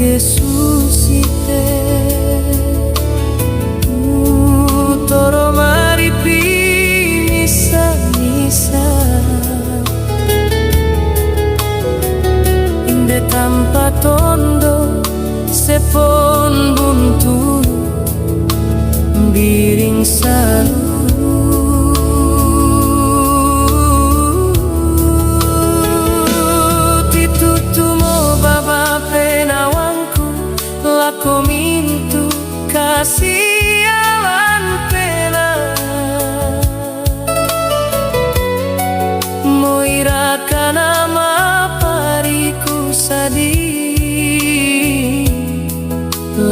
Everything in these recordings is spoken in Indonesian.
Gesusite toro maripi misa-misa inde tanpa tondo sepon buntu biring salu titutumo baba penawangku lako mintu kasih awan pena moirakan nama pariku sadi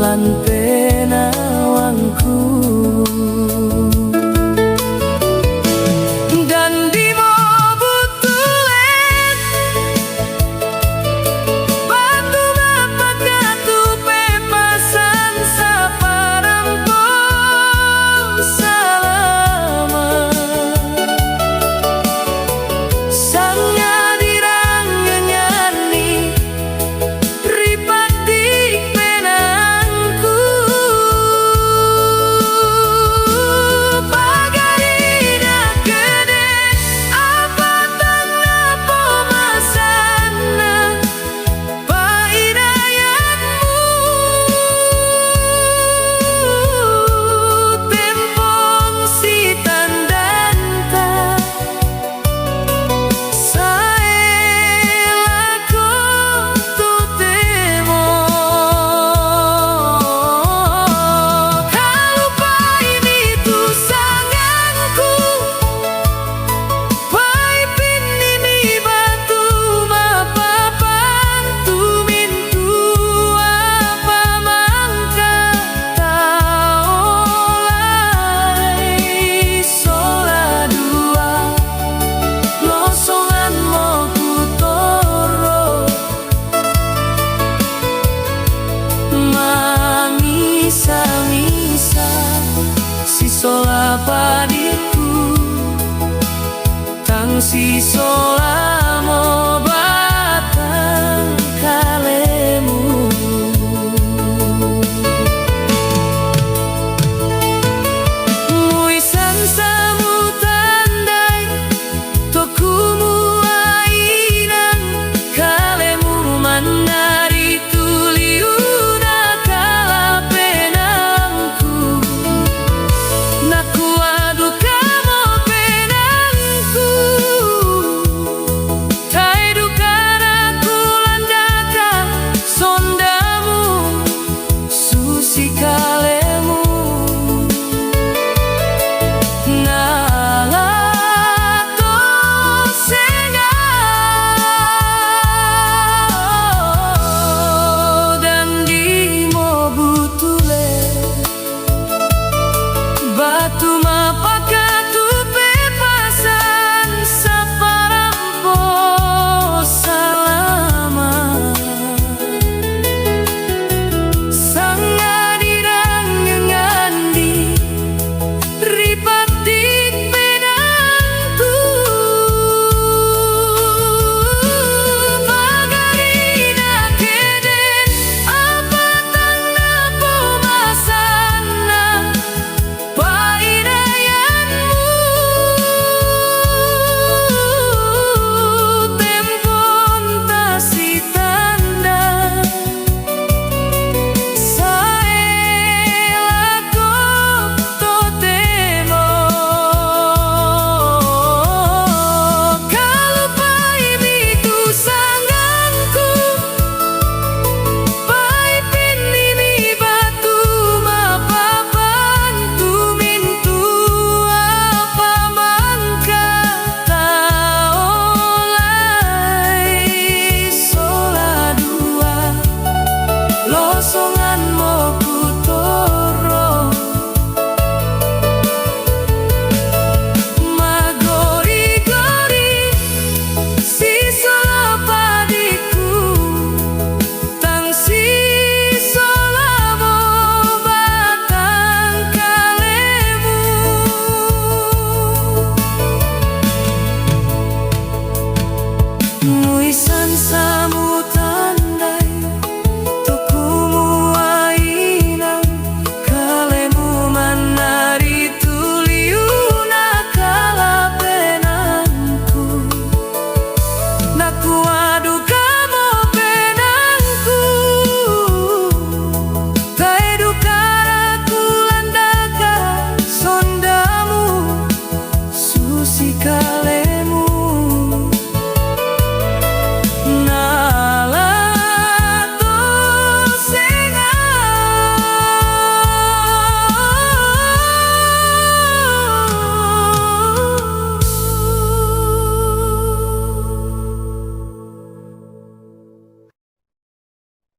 lan penawangku dan di mobutulen bantu bapak katu pepasan saparampo salama sanga dirang nyanyi ripat di penangku pagarina gede apa tanda pemasana paidayatmu tempong si tandanta saelako tutemo kalupai mitu sanganku pai pinini batu mapapan tumintu apa mangka taolai sola dua losongan moku toro mamisa-misa si sola padiku tang si sola